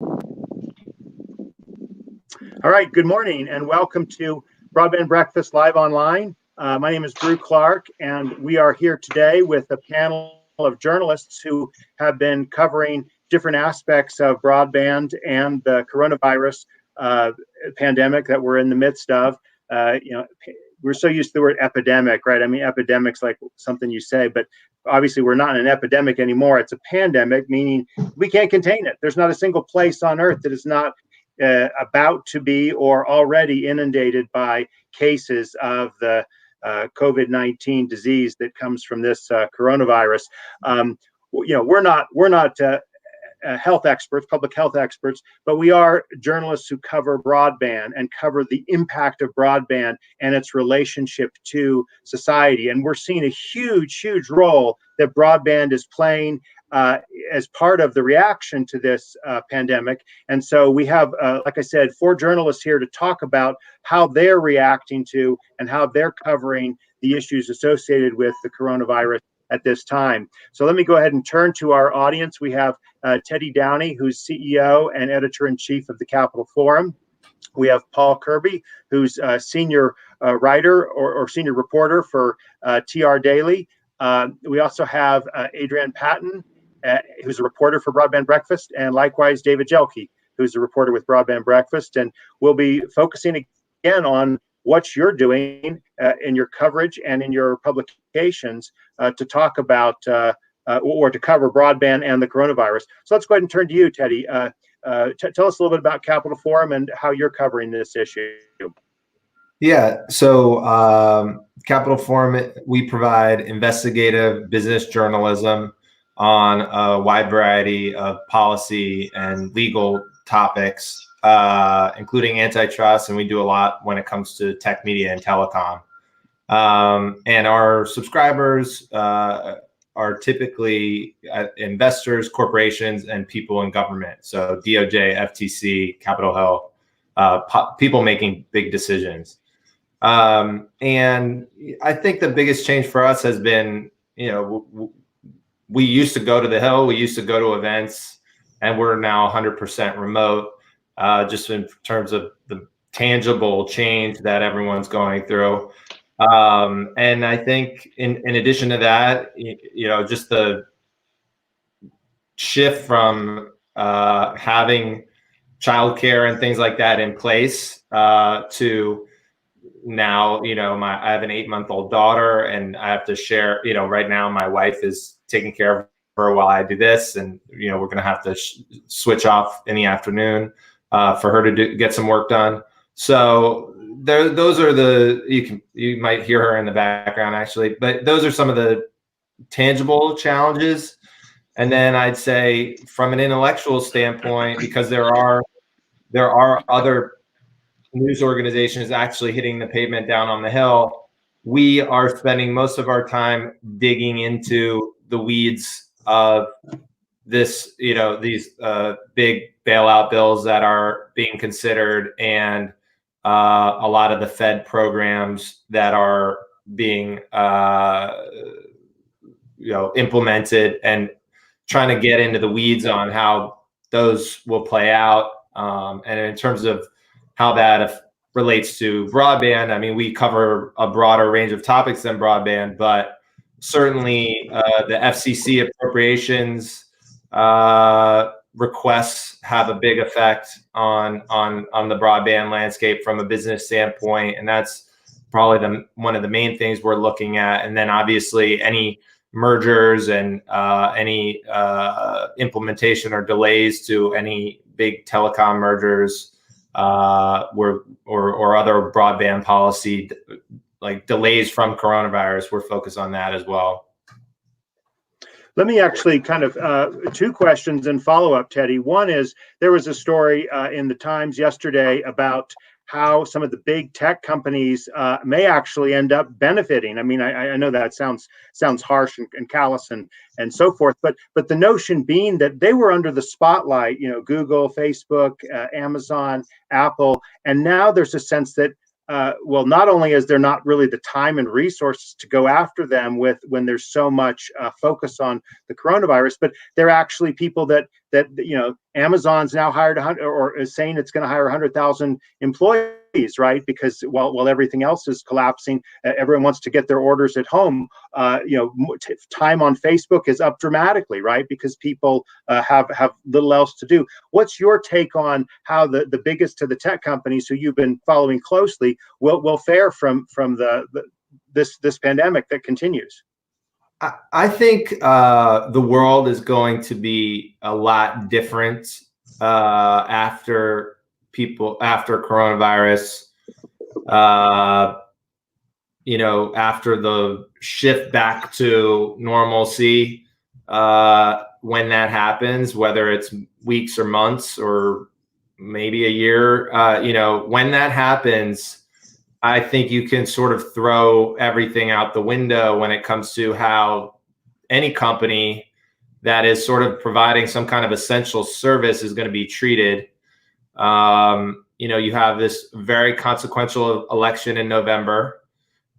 All right, good morning and welcome to Broadband Breakfast Live Online. My name is Drew Clark, and we are here today with a panel of journalists who have been covering different aspects of broadband and the coronavirus pandemic that we're in the midst of. We're so used to the word epidemic, right? I mean, epidemic's like something you say, but obviously we're not in an epidemic anymore. It's a pandemic, meaning we can't contain it. There's not a single place on earth that is not about to be or already inundated by cases of the COVID-19 disease that comes from this coronavirus. We're not health experts, public health experts, but we are journalists who cover broadband and cover the impact of broadband and its relationship to society. And we're seeing a huge role that broadband is playing as part of the reaction to this pandemic. And so we have, like I said, 4 journalists here to talk about how they're reacting to and how they're covering the issues associated with the coronavirus at this time. So let me go ahead and turn to our audience. We have Teddy Downey, who's CEO and editor-in-chief of the Capitol Forum. We have Paul Kirby, who's a senior writer or senior reporter for TR Daily. We also have Adrienne Patton, who's a reporter for Broadband Breakfast, and likewise David Jelke, who's a reporter with Broadband Breakfast. And we'll be focusing again on what you're doing in your coverage and in your publications to talk about or to cover broadband and the coronavirus. So let's go ahead and turn to you, Teddy. Tell us a little bit about Capitol Forum and how you're covering this issue. Yeah, so Capitol Forum, we provide investigative business journalism on a wide variety of policy and legal topics, including antitrust, and we do a lot when it comes to tech, media, and telecom. And our subscribers are typically investors, corporations, and people in government. So DOJ, FTC, Capitol Hill, people making big decisions. And I think the biggest change for us has been, we used to go to the Hill, we used to go to events, and we're now 100% remote, just in terms of the tangible change that everyone's going through. And I think in addition to that, just the shift from having childcare and things like that in place to now, I have an 8-month-old daughter, and I have to share, right now my wife is taking care of her while I do this, and we're going to have to switch off in the afternoon for her to get some work done. So those are you might hear her in the background actually, but those are some of the tangible challenges. And then I'd say from an intellectual standpoint, because there are other news organizations actually hitting the pavement down on the Hill, we are spending most of our time digging into the weeds of this, these big bailout bills that are being considered, and a lot of the Fed programs that are being implemented, and trying to get into the weeds on how those will play out. And in terms of how that relates to broadband, I mean, we cover a broader range of topics than broadband, but certainly the FCC appropriations requests have a big effect on the broadband landscape from a business standpoint, and that's probably one of the main things we're looking at. And then obviously any mergers and any implementation or delays to any big telecom mergers or other broadband policy, like delays from coronavirus, we're focused on that as well. Let me actually kind of 2 questions and follow up, Teddy. One is, there was a story in the Times yesterday about how some of the big tech companies may actually end up benefiting. I mean, I know that sounds harsh and callous and so forth, but the notion being that they were under the spotlight, Google, Facebook, Amazon, Apple, and now there's a sense that well, not only is there not really the time and resources to go after them when there's so much focus on the coronavirus, but they're actually people that Amazon's now hired 100, or is saying it's going to hire 100,000 employees, right? Because while everything else is collapsing, everyone wants to get their orders at home. Time on Facebook is up dramatically, right? Because people have little else to do. What's your take on how the biggest of the tech companies who you've been following closely will fare from this pandemic that continues? I think the world is going to be a lot different after coronavirus. After the shift back to normalcy, when that happens, whether it's weeks or months or maybe a year, when that happens, I think you can sort of throw everything out the window when it comes to how any company that is sort of providing some kind of essential service is going to be treated. You have this very consequential election in November,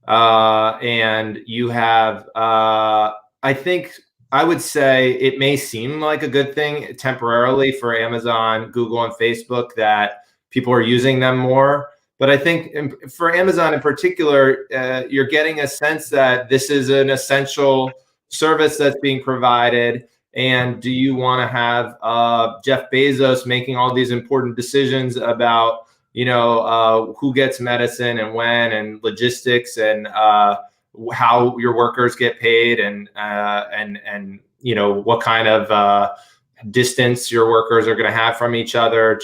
and you have, I think, I would say it may seem like a good thing temporarily for Amazon, Google, and Facebook that people are using them more. But I think for Amazon in particular, you're getting a sense that this is an essential service that's being provided. And do you want to have Jeff Bezos making all these important decisions about, who gets medicine and when, and logistics, and how your workers get paid, and what kind of distance your workers are going to have from each other?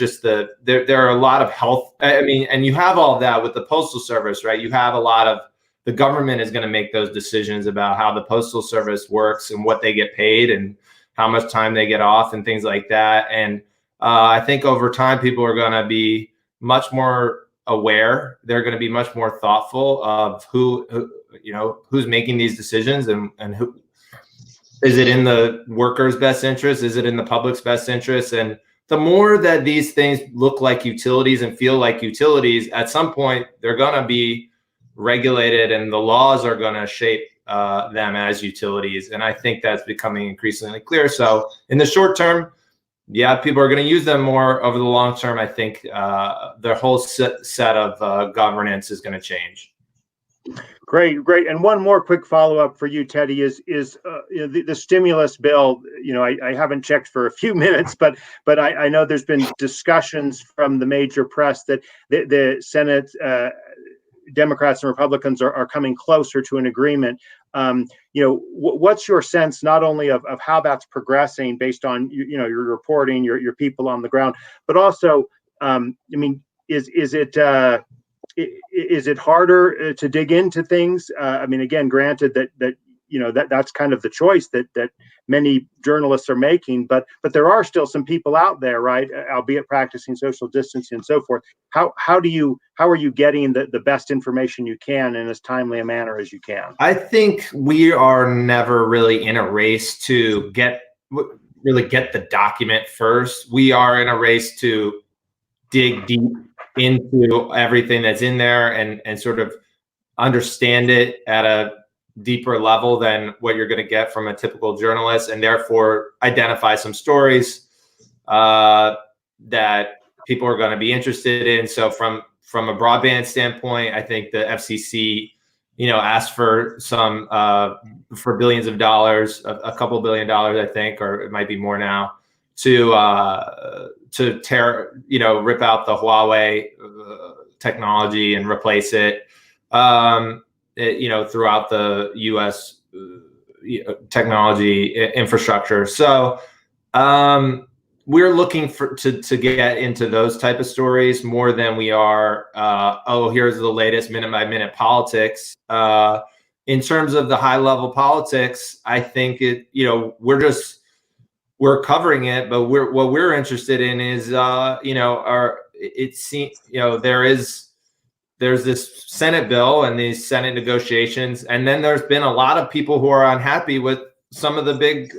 There are a lot of health. And you have all of that with the Postal Service, right? You have a lot of, the government is going to make those decisions about how the Postal Service works and what they get paid and how much time they get off and things like that. And I think over time, people are going to be much more aware. They're going to be much more thoughtful of who's making these decisions, and who. Is it in the workers' best interest? Is it in the public's best interest? And the more that these things look like utilities and feel like utilities, at some point they're going to be regulated, and the laws are going to shape them as utilities. And I think that's becoming increasingly clear. So in the short term, yeah, people are going to use them more. Over the long term, I think their whole set of governance is going to change. Great. And one more quick follow-up for you, Teddy, is the stimulus bill. I haven't checked for a few minutes, but I know there's been discussions from the major press that the Senate Democrats and Republicans are coming closer to an agreement. What's your sense not only of how that's progressing based on your reporting, your people on the ground, but also, is it harder to dig into things? Again, granted that's kind of the choice that many journalists are making, but there are still some people out there, right? Albeit practicing social distancing and so forth. How are you getting the best information you can in as timely a manner as you can? I think we are never really in a race to get the document first. We are in a race to dig deep into everything that's in there and sort of understand it at a deeper level than what you're going to get from a typical journalist, and therefore identify some stories that people are going to be interested in. So from a broadband standpoint, I think the FCC, asked for some for billions of dollars, a couple $1 billion, I think, or it might be more now, to tear, rip out the Huawei technology and replace it, throughout the U.S. Technology infrastructure. So we're looking to get into those type of stories more than we are, here's the latest minute by minute politics. In terms of the high level politics, I think we're covering it, but what we're interested in is, there's this Senate bill and these Senate negotiations, and then there's been a lot of people who are unhappy with some of the big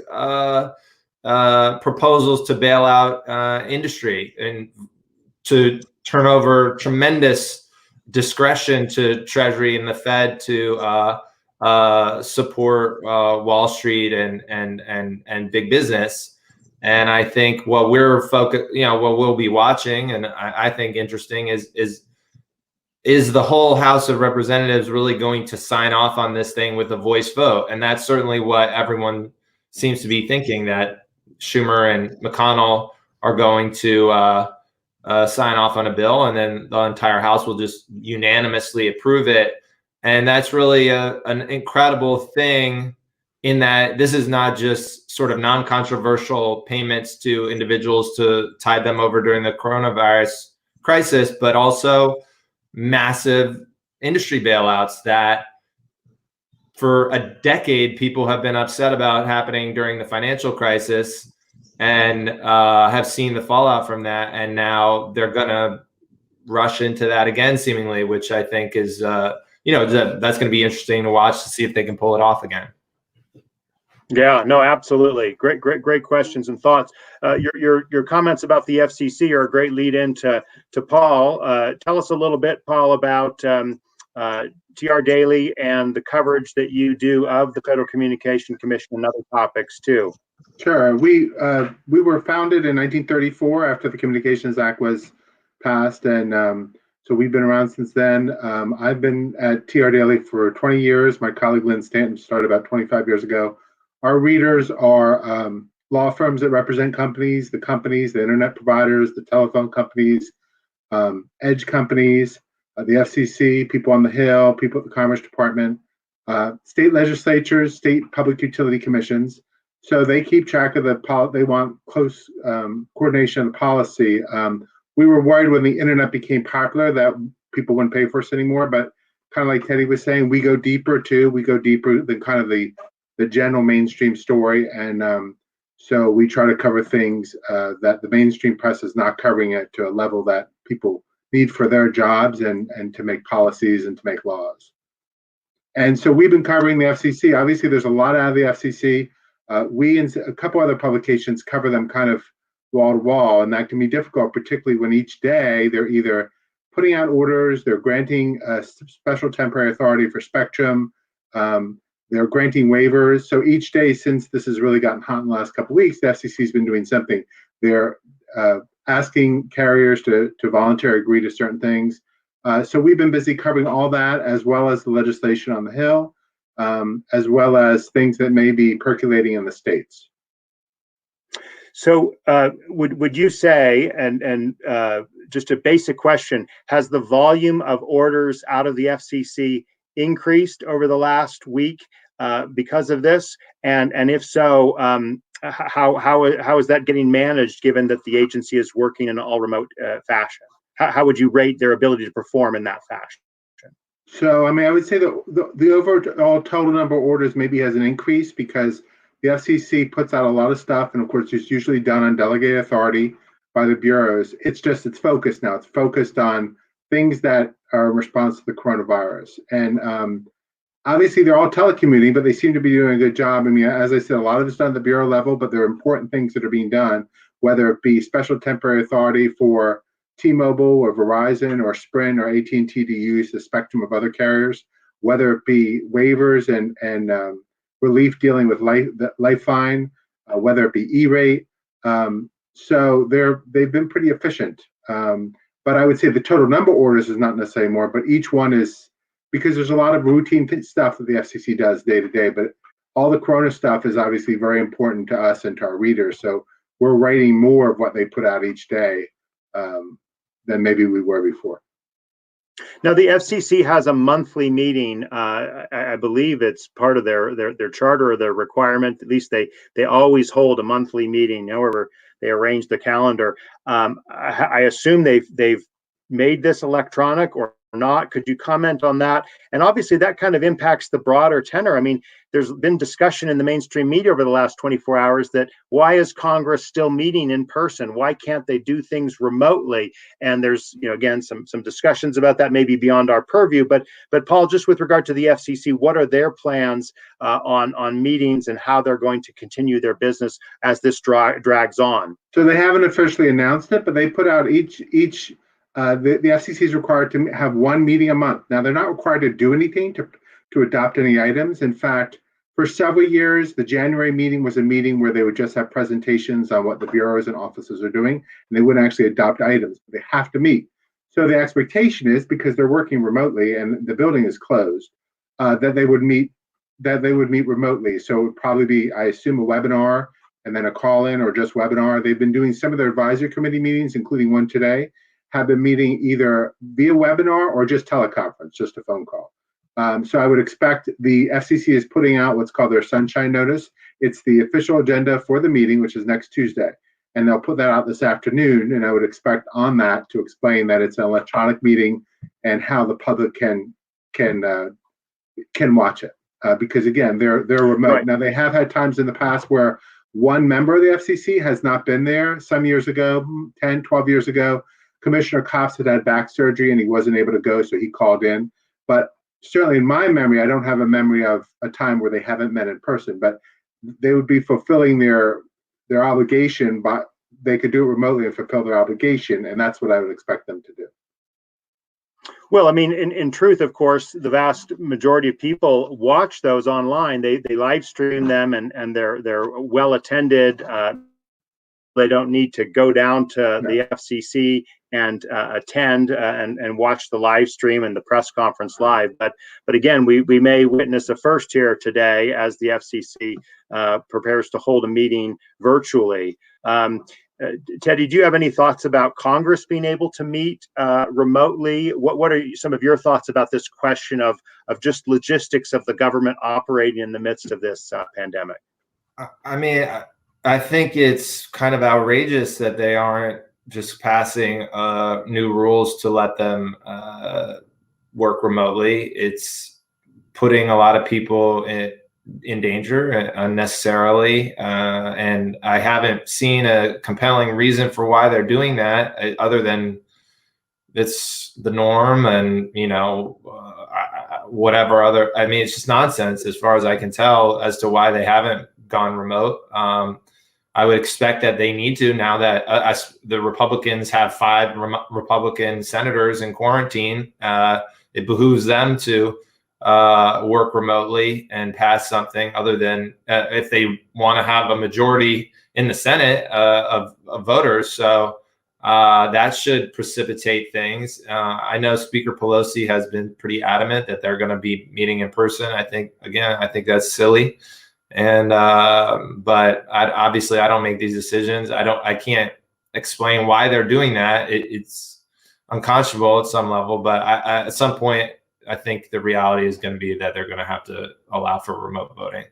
proposals to bail out industry and to turn over tremendous discretion to Treasury and the Fed to support Wall Street and big business. And I think what we're focused, what we'll be watching, and I think interesting is the whole House of Representatives really going to sign off on this thing with a voice vote? And that's certainly what everyone seems to be thinking, that Schumer and McConnell are going to sign off on a bill, and then the entire House will just unanimously approve it. And that's really an incredible thing, in that this is not just sort of non-controversial payments to individuals to tide them over during the coronavirus crisis, but also massive industry bailouts that for a decade people have been upset about happening during the financial crisis, and have seen the fallout from that. And now they're going to rush into that again, seemingly, which I think is, that's going to be interesting to watch, to see if they can pull it off again. Yeah, no, absolutely. Great questions and thoughts. Your comments about the FCC are a great lead in to Paul. Tell us a little bit, Paul, about TR Daily and the coverage that you do of the Federal Communication Commission and other topics too. Sure. We were founded in 1934 after the Communications Act was passed, and so we've been around since then. I've been at TR Daily for 20 years. My colleague Lynn Stanton started about 25 years ago. Our readers are law firms that represent companies, the internet providers, the telephone companies, edge companies, the FCC, people on the Hill, people at the Commerce Department, state legislatures, state public utility commissions. So they keep track of they want close coordination of the policy. We were worried when the internet became popular that people wouldn't pay for us anymore, but kind of like Teddy was saying, we go deeper too. We go deeper than kind of the general mainstream story. And so we try to cover things that the mainstream press is not covering it to a level that people need for their jobs and to make policies and to make laws. And so we've been covering the FCC. Obviously, there's a lot out of the FCC. We and a couple other publications cover them kind of wall to wall, and that can be difficult, particularly when each day they're either putting out orders, they're granting a special temporary authority for spectrum, they're granting waivers. So each day, since this has really gotten hot in the last couple of weeks, the FCC's been doing something. They're asking carriers to voluntarily agree to certain things. So we've been busy covering all that, as well as the legislation on the Hill, as well as things that may be percolating in the states. So would you say, and just a basic question, has the volume of orders out of the FCC increased over the last week because of this? And if so, how is that getting managed, given that the agency is working in an all remote fashion? How would you rate their ability to perform in that fashion? So, I mean, I would say that the overall total number of orders maybe has an increase because the FCC puts out a lot of stuff, and of course, it's usually done on delegated authority by the bureaus. It's focused now. It's focused on things that are in response to the coronavirus. And obviously, they're all telecommuting, but they seem to be doing a good job. I mean, as I said, a lot of it's done at the bureau level, but there are important things that are being done, whether it be special temporary authority for T-Mobile or Verizon or Sprint or AT&T to use the spectrum of other carriers, whether it be waivers and relief dealing with Lifeline, whether it be E-rate. So they've been pretty efficient. But I would say the total number of orders is not necessarily more, but each one is, because there's a lot of routine stuff that the FCC does day to day, but all the Corona stuff is obviously very important to us and to our readers. So we're writing more of what they put out each day than maybe we were before. Now, the FCC has a monthly meeting. I believe it's part of their charter or their requirement. At least they always hold a monthly meeting. However, they arrange the calendar. I assume they've made this electronic or not. Could you comment on that? And obviously, that kind of impacts the broader tenor. I mean, there's been discussion in the mainstream media over the last 24 hours that why is Congress still meeting in person? Why can't they do things remotely? And there's, again, some discussions about that, maybe beyond our purview. But Paul, just with regard to the FCC, what are their plans on meetings and how they're going to continue their business as this drags on? So they haven't officially announced it, but they put out each the FCC is required to have one meeting a month. Now, they're not required to do anything to adopt any items. In fact, for several years, the January meeting was a meeting where they would just have presentations on what the bureaus and offices are doing, and they wouldn't actually adopt items. But they have to meet. So the expectation is, because they're working remotely and the building is closed, that they would meet remotely. So it would probably be, I assume, a webinar and then a call-in or just webinar. They've been doing some of their advisory committee meetings, including one today, have been meeting either via webinar or just teleconference, just a phone call. So I would expect the FCC is putting out what's called their sunshine notice. It's the official agenda for the meeting, which is next Tuesday. And they'll put that out this afternoon. And I would expect on that to explain that it's an electronic meeting and how the public can watch it. Because again, they're remote. Right. Now, they have had times in the past where one member of the FCC has not been there. Some years ago, 10, 12 years ago, Commissioner Cops had back surgery and he wasn't able to go, so he called in. But certainly in my memory, I don't have a memory of a time where they haven't met in person, but they would be fulfilling their obligation, but they could do it remotely and fulfill their obligation, and that's what I would expect them to do. Well, I mean, in truth, of course, the vast majority of people watch those online. They live stream them, and they're well attended. They don't need to go down to the FCC and attend and watch the live stream and the press conference live. But again, we may witness a first here today as the FCC prepares to hold a meeting virtually. Teddy, do you have any thoughts about Congress being able to meet remotely? What are some of your thoughts about this question of just logistics of the government operating in the midst of this pandemic? I mean, I think it's kind of outrageous that they aren't just passing new rules to let them work remotely. It's putting a lot of people in danger unnecessarily. And I haven't seen a compelling reason for why they're doing that other than it's the norm and, whatever other, I mean, it's just nonsense as far as I can tell as to why they haven't gone remote. I would expect that they need to now that the Republicans have 5 Republican senators in quarantine. It behooves them to work remotely and pass something other than if they want to have a majority in the Senate of voters. So that should precipitate things. I know Speaker Pelosi has been pretty adamant that they're going to be meeting in person. I think that's silly. And but obviously I don't make these decisions. I can't explain why they're doing that. It's unconscionable at some level, but at some point I think the reality is going to be that they're going to have to allow for remote voting.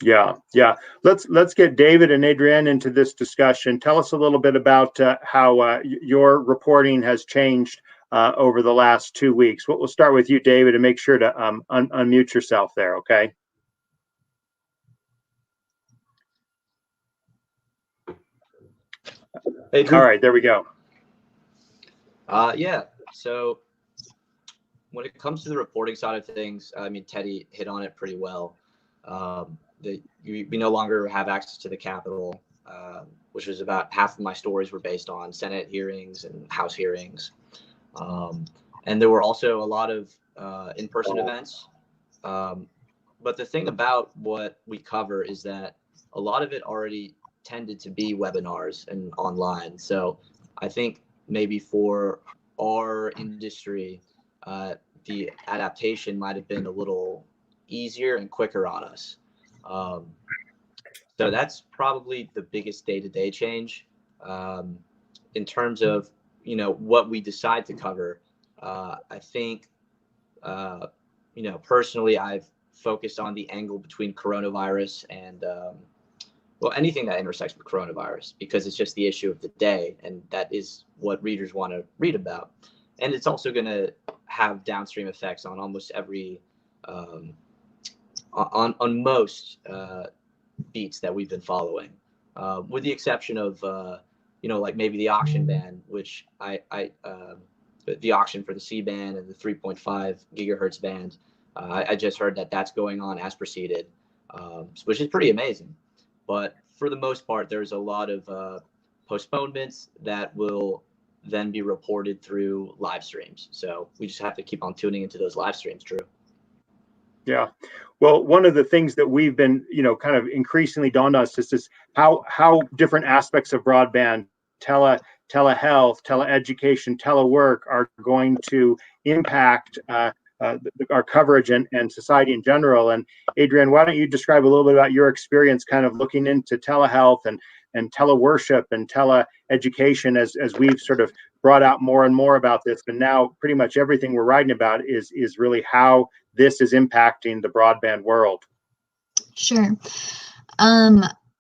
Yeah. Let's get David and Adrienne into this discussion. Tell us a little bit about how your reporting has changed over the last 2 weeks. We'll start with you, David, and make sure to unmute yourself there. Okay. Hey, all right, there we go. Yeah. So when it comes to the reporting side of things, I mean, Teddy hit on it pretty well. We no longer have access to the Capitol, which was about half of my stories were based on Senate hearings and House hearings. And there were also a lot of in-person events. But the thing about what we cover is that a lot of it already tended to be webinars and online. So I think maybe for our industry, the adaptation might have been a little easier and quicker on us. So that's probably the biggest day-to-day change. In terms of, what we decide to cover, I think, personally, I've focused on the angle between coronavirus and, anything that intersects with coronavirus, because it's just the issue of the day, and that is what readers want to read about. And it's also going to have downstream effects on almost every, on most beats that we've been following, with the exception of, like maybe the auction ban, which the auction for the C-band and the 3.5 gigahertz band. I just heard that that's going on as proceeded, which is pretty amazing. But for the most part, there's a lot of postponements that then be reported through live streams. So we just have to keep on tuning into those live streams, Drew. Yeah. Well, one of the things that we've been, kind of increasingly dawned on us is how different aspects of broadband, telehealth, teleeducation, telework are going to impact our coverage and society in general. And Adrienne, why don't you describe a little bit about your experience kind of looking into telehealth and teleworship and teleeducation as we've sort of brought out more and more about this. But now pretty much everything we're writing about is really how this is impacting the broadband world. Sure.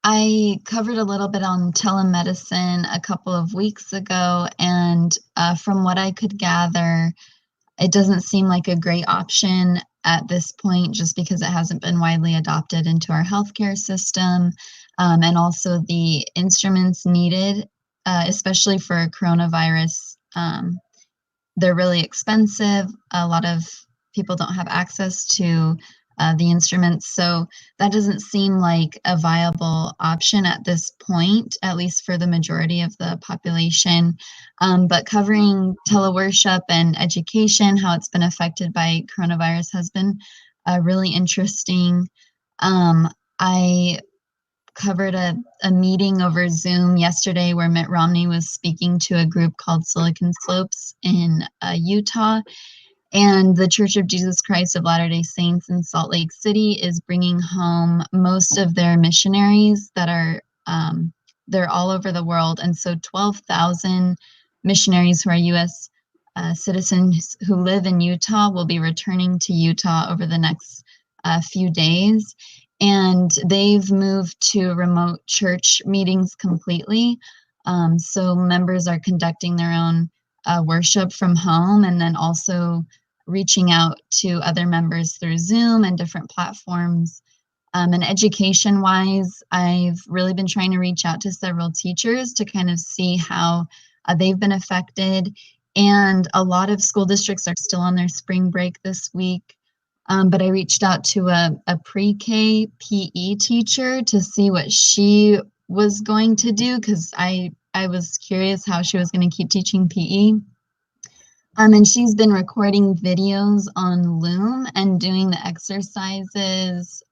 I covered a little bit on telemedicine a couple of weeks ago, and from what I could gather, it doesn't seem like a great option at this point, just because it hasn't been widely adopted into our healthcare system, and also the instruments needed, especially for coronavirus. They're really expensive. A lot of people don't have access to the instruments, so that doesn't seem like a viable option at this point, at least for the majority of the population. But covering teleworship and education, how it's been affected by coronavirus, has been really interesting. I covered a meeting over Zoom yesterday where Mitt Romney was speaking to a group called Silicon Slopes in Utah. And the Church of Jesus Christ of Latter-day Saints in Salt Lake City is bringing home most of their missionaries that are, they're all over the world. And so 12,000 missionaries who are U.S. Citizens who live in Utah will be returning to Utah over the next few days. And they've moved to remote church meetings completely. So members are conducting their own worship from home, and then also reaching out to other members through Zoom and different platforms. And education-wise, I've really been trying to reach out to several teachers to kind of see how they've been affected. And a lot of school districts are still on their spring break this week. But I reached out to a pre-K PE teacher to see what she was going to do, because I was curious how she was going to keep teaching PE. And she's been recording videos on Loom and doing the exercises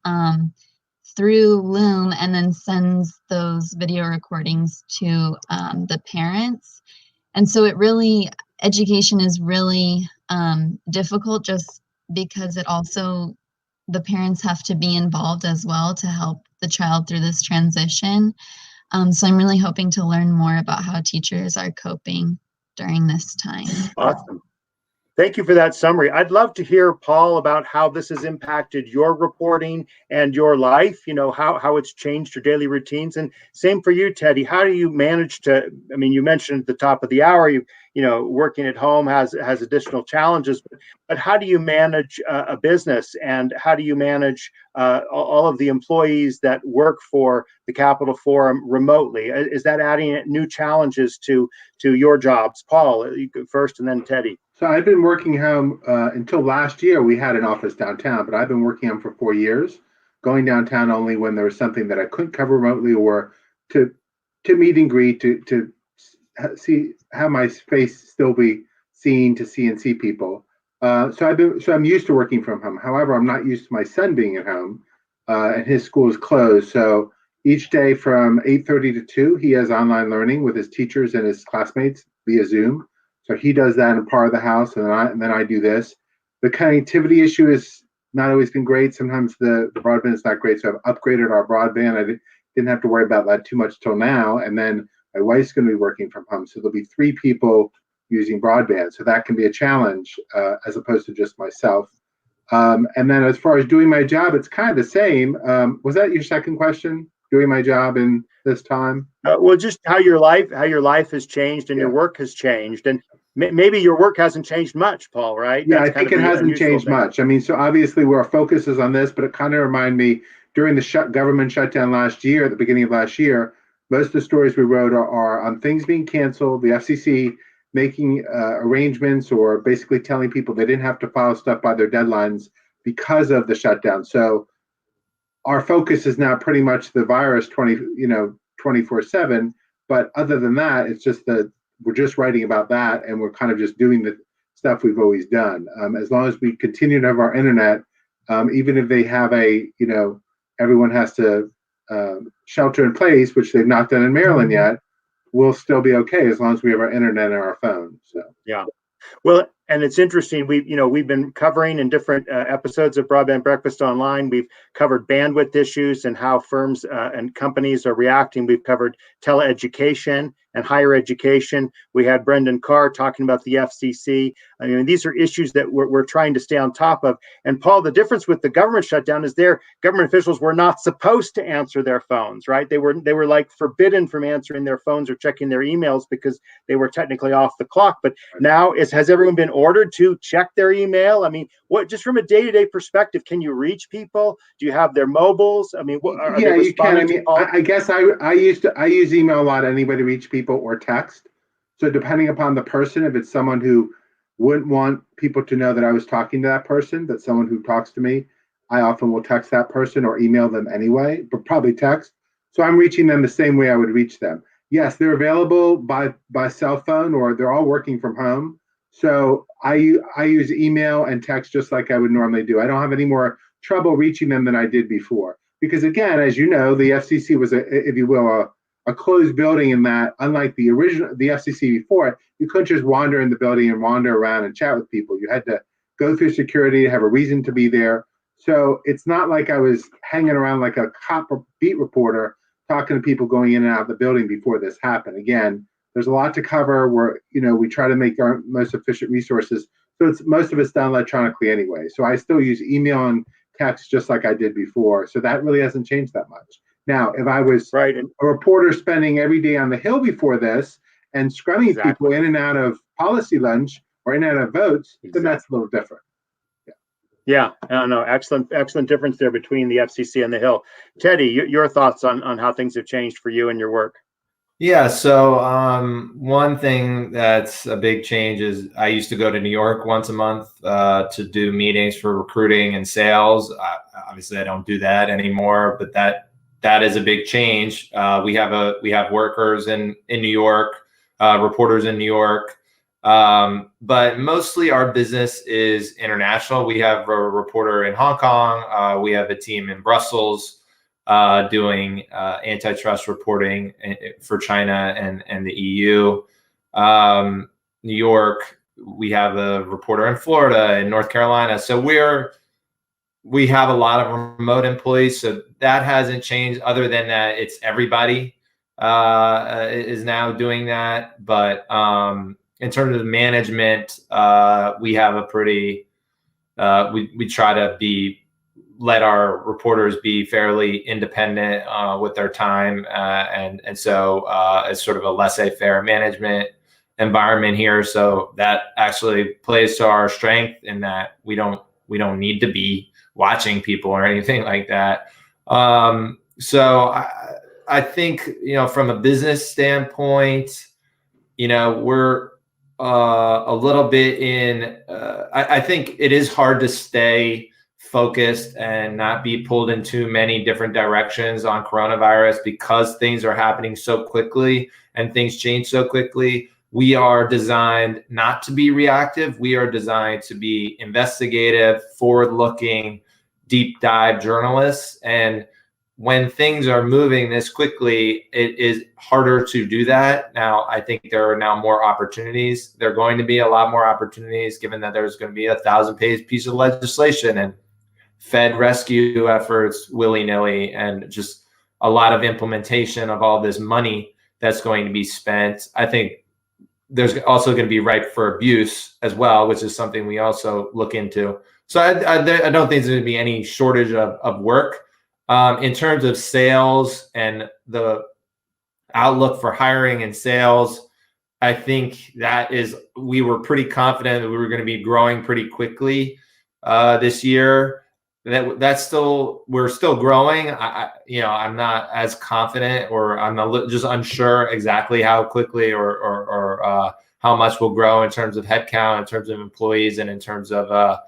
through Loom, and then sends those video recordings to the parents. And so education is really difficult, just because it also, the parents have to be involved as well to help the child through this transition. So I'm really hoping to learn more about how teachers are coping during this time. Awesome. Thank you for that summary. I'd love to hear, Paul, about how this has impacted your reporting and your life, how it's changed your daily routines. And same for you, Teddy. How do you manage to, you mentioned at the top of the hour, working at home has additional challenges, but how do you manage a business, and how do you manage all of the employees that work for the Capitol Forum remotely? Is that adding new challenges to your jobs? Paul, you go first, and then Teddy. So I've been working home until last year. We had an office downtown, but I've been working home for 4 years, going downtown only when there was something that I couldn't cover remotely, or to meet and greet, to see how my face still be seen, to see and see people. So I'm used to working from home. However, I'm not used to my son being at home, and his school is closed. So each day from 8:30 to 2, he has online learning with his teachers and his classmates via Zoom. So he does that in part of the house, and then I do this. The connectivity issue is not always been great. Sometimes the broadband is not great, so I've upgraded our broadband. I didn't have to worry about that too much till now. And then my wife's going to be working from home, so there'll be 3 people using broadband. So that can be a challenge as opposed to just myself. And then as far as doing my job, it's kind of the same. Was that your second question? Doing my job in this time? Well, just how your life has changed, and your work has changed, and maybe your work hasn't changed much, Paul, right? Yeah, I think it hasn't changed much. So obviously our focus is on this, but it kind of reminded me during the government shutdown last year, at the beginning of last year, most of the stories we wrote are on things being canceled, the FCC making arrangements, or basically telling people they didn't have to file stuff by their deadlines because of the shutdown. So our focus is now pretty much the virus 24/7. But other than that, it's just the we're just writing about that, and we're kind of just doing the stuff we've always done. As long as we continue to have our internet, even if they have everyone has to shelter in place, which they've not done in Maryland yet, we'll still be okay as long as we have our internet and our phone. So yeah. Well, and it's interesting. We've been covering in different episodes of Broadband Breakfast Online. We've covered bandwidth issues and how firms and companies are reacting. We've covered teleeducation and higher education. We had Brendan Carr talking about the FCC. I mean, these are issues that we're trying to stay on top of. And Paul, the difference with the government shutdown is their government officials were not supposed to answer their phones, right? They were like forbidden from answering their phones or checking their emails because they were technically off the clock. But now has everyone been ordered to check their email? I mean, what, just from a day-to-day perspective, can you reach people? Do you have their mobiles? I mean, are they responding to calls? I guess I use email a lot anyway to reach people, or text. So depending upon the person, if it's someone who wouldn't want people to know that I was talking to that person, but someone who talks to me, I often will text that person or email them anyway, but probably text. So I'm reaching them the same way I would reach them. Yes, they're available by cell phone, or they're all working from home. So I use email and text just like I would normally do. I don't have any more trouble reaching them than I did before. Because again, as you know, the FCC was, if you will, a closed building, in that, unlike the FCC before, you couldn't just wander in the building and wander around and chat with people. You had to go through security, have a reason to be there. So it's not like I was hanging around like a cop or beat reporter talking to people going in and out of the building before this happened. Again, there's a lot to cover. We try to make our most efficient resources. So most of it's done electronically anyway. So I still use email and text just like I did before. So that really hasn't changed that much. Now, if I was a reporter spending every day on the Hill before this and scrumming people in and out of policy lunch or in and out of votes, then that's a little different. Yeah, no, excellent difference there between the FCC and the Hill. Teddy, your thoughts on how things have changed for you and your work? Yeah, so one thing that's a big change is I used to go to New York once a month to do meetings for recruiting and sales. Obviously, I don't do that anymore, but that is a big change. We have workers in New York, reporters in New York, but mostly our business is international. We have a reporter in Hong Kong. We have a team in Brussels doing antitrust reporting for China and the EU. New York, we have a reporter in Florida and North Carolina. So we have a lot of remote employees. So that hasn't changed, other than that it's everybody is now doing that. But in terms of management, we have a pretty, we try to let our reporters be fairly independent with their time, and so it's sort of a laissez-faire management environment here. So that actually plays to our strength in that we don't need to be watching people or anything like that. So I think, from a business standpoint, we're a little bit in. I think it is hard to stay focused and not be pulled in too many different directions on coronavirus, because things are happening so quickly and things change so quickly. We are designed not to be reactive. We are designed to be investigative, forward-looking, deep dive journalists. And when things are moving this quickly, it is harder to do that. Now, I think there are now more opportunities. There are going to be a lot more opportunities, given that there's going to be a 1,000-page piece of legislation and Fed rescue efforts willy-nilly, and just a lot of implementation of all this money that's going to be spent. I think there's also going to be ripe for abuse as well, which is something we also look into. So I don't think there's going to be any shortage of work. In terms of sales and the outlook for hiring and sales, I think we were pretty confident that we were going to be growing pretty quickly this year. We're still growing. I'm not as confident, or I'm just unsure exactly how quickly or how much we'll grow in terms of headcount, in terms of employees, and in terms of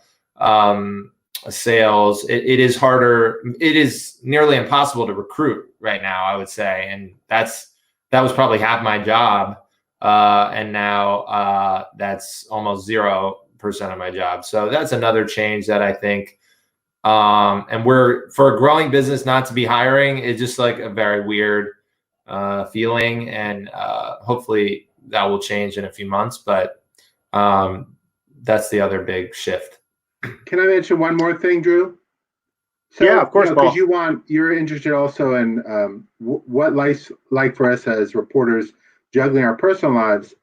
sales. It is harder. It is nearly impossible to recruit right now, I would say, and that was probably half my job and now that's almost 0% of my job. So that's another change that I think. And for a growing business not to be hiring is just like a very weird feeling, and hopefully that will change in a few months. But that's the other big shift. Can I mention one more thing, Drew? So, yeah, of course, because Paul. you're interested also in what life's like for us as reporters juggling our personal lives.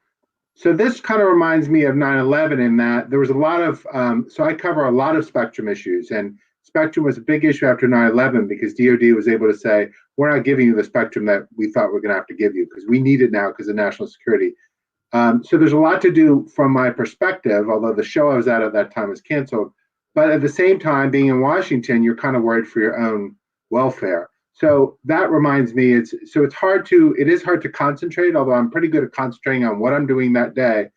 So this kind of reminds me of 9/11 in that there was a lot of, so I cover a lot of spectrum issues, and spectrum was a big issue after 9/11 because DoD was able to say, we're not giving you the spectrum that we thought we're going to have to give you because we need it now because of national security. So there's a lot to do from my perspective, although the show I was at that time was canceled. But at the same time, being in Washington, you're kind of worried for your own welfare. So that reminds me, it is hard to concentrate, although I'm pretty good at concentrating on what I'm doing that day.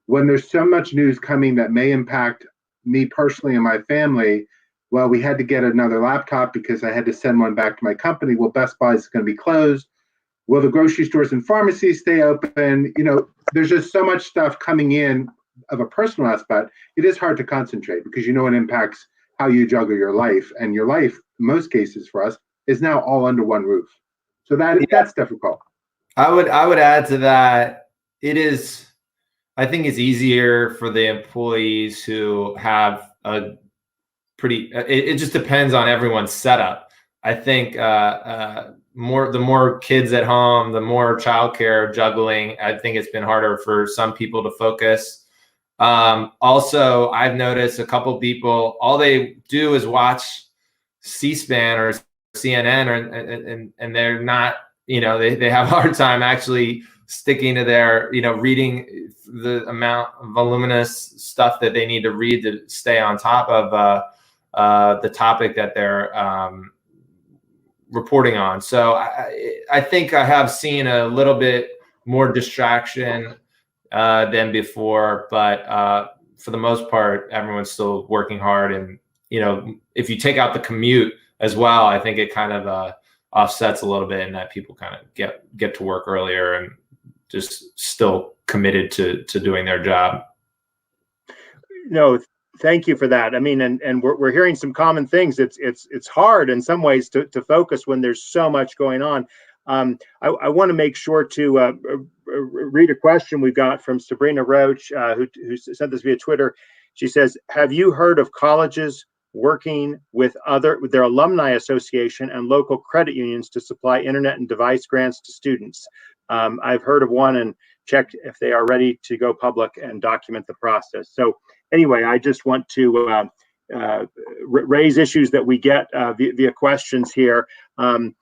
When there's so much news coming that may impact me personally and my family, well, we had to get another laptop because I had to send one back to my company. Well, Best Buy is going to be closed. Will the grocery stores and pharmacies stay open? There's just so much stuff coming in of a personal aspect. It is hard to concentrate because it impacts how you juggle your life, and your life, in most cases for us, is now all under one roof. So that's difficult. I would add to that. I think it's easier for the employees who have a pretty. It just depends on everyone's setup. I think the more kids at home, the more childcare juggling. I think it's been harder for some people to focus. Also, I've noticed a couple people, all they do is watch C-SPAN or CNN, and they're not, they have a hard time actually sticking to their, reading the amount of voluminous stuff that they need to read to stay on top of the topic that they're reporting on. So I think I have seen a little bit more distraction than before, but for the most part, everyone's still working hard. And, if you take out the commute as well, I think it kind of offsets a little bit in that people kind of get to work earlier and just still committed to doing their job. No, thank you for that. I mean, and we're hearing some common things. It's hard in some ways to focus when there's so much going on. I want to make sure to read a question we got from Sabrina Roach, who sent this via Twitter. She says, "Have you heard of colleges working with their alumni association and local credit unions to supply internet and device grants to students? I've heard of one and checked if they are ready to go public and document the process." So anyway, I just want to raise issues that we get via questions here. What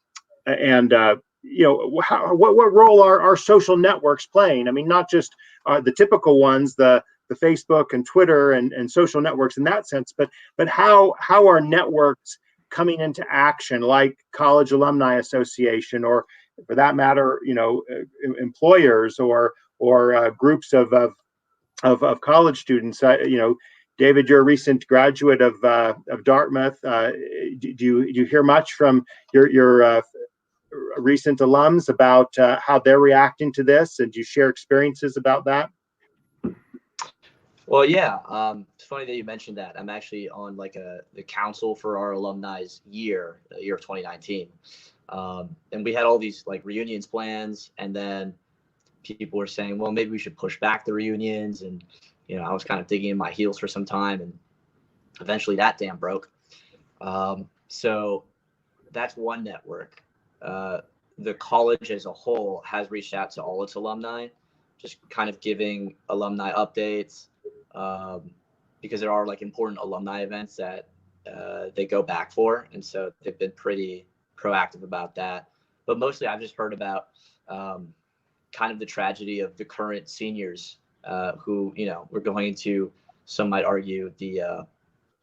role are social networks playing? I mean, not just the typical ones, the Facebook and Twitter and social networks in that sense, but how are networks coming into action, like College Alumni Association, or for that matter, employers or groups of college students? David, you're a recent graduate of Dartmouth. Do you hear much from your recent alums about how they're reacting to this, and do you share experiences about that? Well, yeah, it's funny that you mentioned that. I'm actually on the council for our alumni's the year of 2019, and we had all these reunions plans, and then people were saying, well, maybe we should push back the reunions, and I was kind of digging in my heels for some time, and eventually that dam broke. So that's one network. The college as a whole has reached out to all its alumni, just kind of giving alumni updates, because there are important alumni events that they go back for, and so they've been pretty proactive about that. But mostly I've just heard about kind of the tragedy of the current seniors who were going into, some might argue, the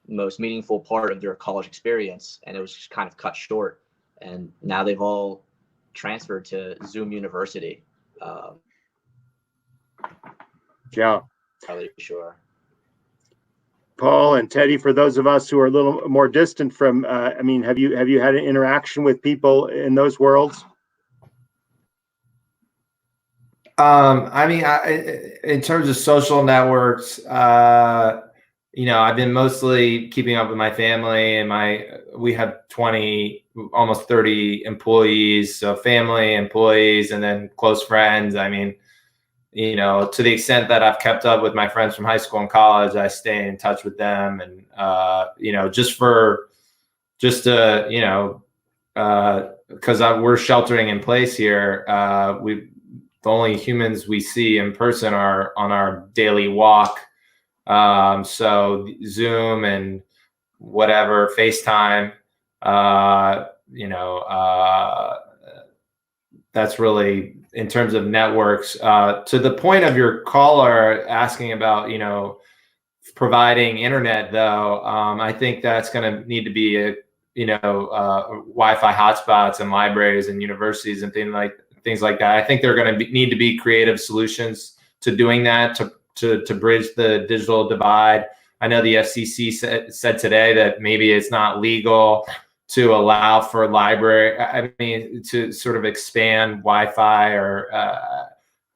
most meaningful part of their college experience, and it was just kind of cut short, and now they've all transferred to Zoom University. Yeah, probably sure. Paul and Teddy, for those of us who are a little more distant from, I mean, have you had an interaction with people in those worlds? I mean, in terms of social networks, I've been mostly keeping up with my family, and we have 20, almost 30 employees, so family, employees, and then close friends. I mean, to the extent that I've kept up with my friends from high school and college, I stay in touch with them, and because we're sheltering in place here, the only humans we see in person are on our daily walk. So Zoom and whatever, FaceTime, that's really in terms of networks. To the point of your caller asking about, providing internet, though, I think that's going to need to be Wi-Fi hotspots in libraries and universities and things like that. I think there are going to need to be creative solutions to doing that, to bridge the digital divide. I know the FCC said today that maybe it's not legal to allow for to sort of expand Wi-Fi or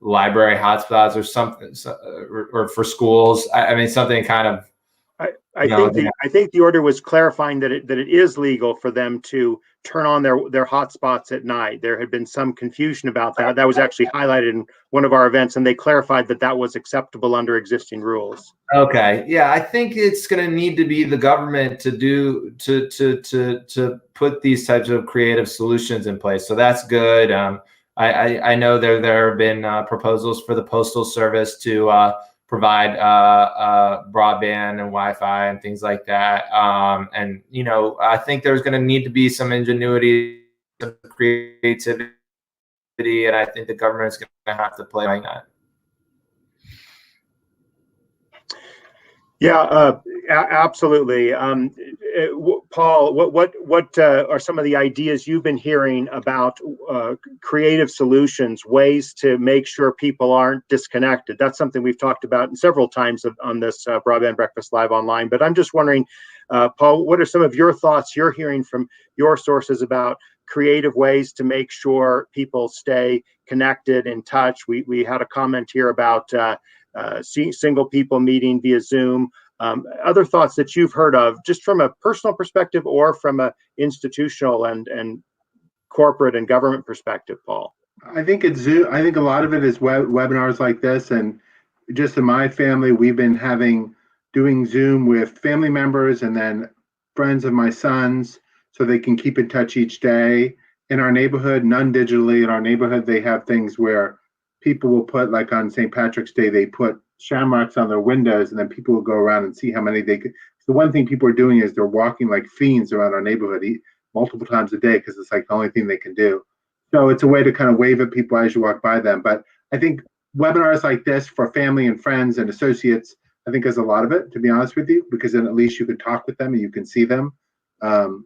library hotspots or something, or for schools. Something kind of. I think the order was clarifying that it is legal for them to turn on their hotspots at night. There had been some confusion about that. That was actually highlighted in one of our events, and they clarified that was acceptable under existing rules. Okay, yeah, I think it's going to need to be the government to put these types of creative solutions in place. So that's good. I know there have been proposals for the Postal Service to provide broadband and Wi-Fi and things like that. And I think there's going to need to be some ingenuity, some creativity, and I think the government's going to have to play on that. Yeah, absolutely. Paul, what are some of the ideas you've been hearing about creative solutions, ways to make sure people aren't disconnected? That's something we've talked about several times on this Broadband Breakfast Live Online. But I'm just wondering, Paul, what are some of your thoughts you're hearing from your sources about creative ways to make sure people stay connected, in touch? We had a comment here about single people meeting via Zoom. Other thoughts that you've heard of, just from a personal perspective or from a institutional and corporate and government perspective, Paul? I think it's Zoom. I think a lot of it is webinars like this, and just in my family, we've been doing Zoom with family members and then friends of my sons, so they can keep in touch each day. In our neighborhood, none digitally. In our neighborhood, they have things where people will put, like on St. Patrick's Day, they put shamrocks on their windows, and then people will go around and see how many they could. The one thing people are doing is they're walking like fiends around our neighborhood multiple times a day, because it's like the only thing they can do. So it's a way to kind of wave at people as you walk by them. But I think webinars like this for family and friends and associates, I think, is a lot of it, to be honest with you, because then at least you can talk with them and you can see them. And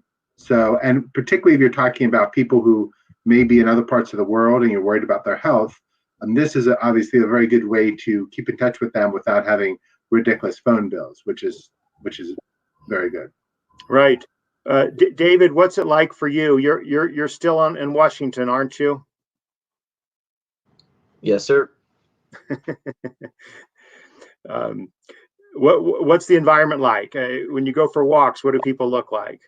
particularly if you're talking about people who may be in other parts of the world and you're worried about their health, this is obviously a very good way to keep in touch with them without having ridiculous phone bills, which is very good. Right. David, what's it like for you? You're still in Washington, aren't you? Yes, sir. What's the environment like when you go for walks? What do people look like?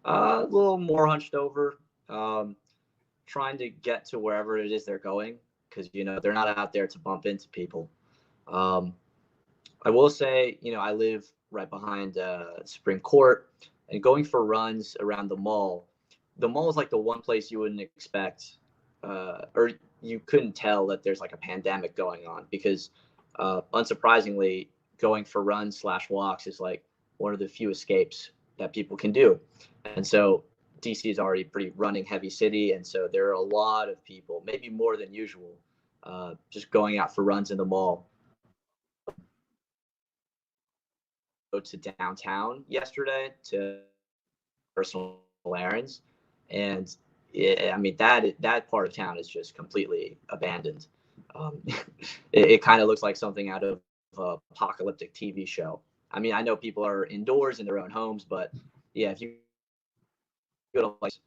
A little more hunched over, trying to get to wherever it is they're going, because they're not out there to bump into people. I will say, I live right behind Supreme Court, and going for runs around the mall. The mall is like the one place you wouldn't expect, or you couldn't tell that there's like a pandemic going on, because unsurprisingly, going for runs / walks is like one of the few escapes that people can do. And so DC is already pretty running heavy city, and so there are a lot of people, maybe more than usual, just going out for runs in the mall. Go to downtown yesterday to personal errands, and that part of town is just completely abandoned. It kind of looks like something out of an apocalyptic TV show. I mean, I know people are indoors in their own homes, but yeah, if you go to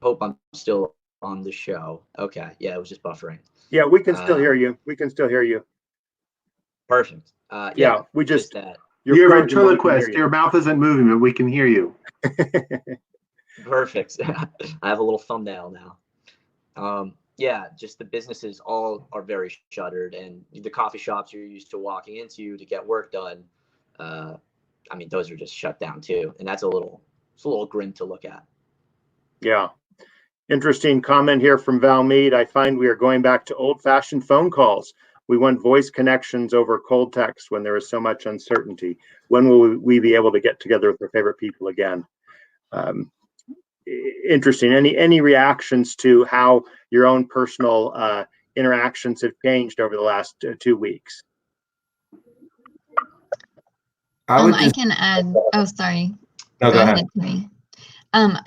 hope I'm still on the show. Okay. Yeah, it was just buffering. Yeah, we can still hear you. We can still hear you. Perfect. Yeah, we just that. You're a frozen, but we can ventriloquist. hear Your mouth isn't moving, but we can hear you. Perfect. I have a little thumbnail now. Yeah, just the businesses all are very shuttered, and the coffee shops you're used to walking into to get work done, I mean, those are just shut down too, and it's a little grim to look at. Yeah. Interesting comment here from Val Mead. I find we are going back to old-fashioned phone calls. We want voice connections over cold text when there is so much uncertainty. When will we be able to get together with our favorite people again? Interesting. Any reactions to how your own personal interactions have changed over the last 2 weeks? I can add. Oh, sorry. No, go ahead. Timmy.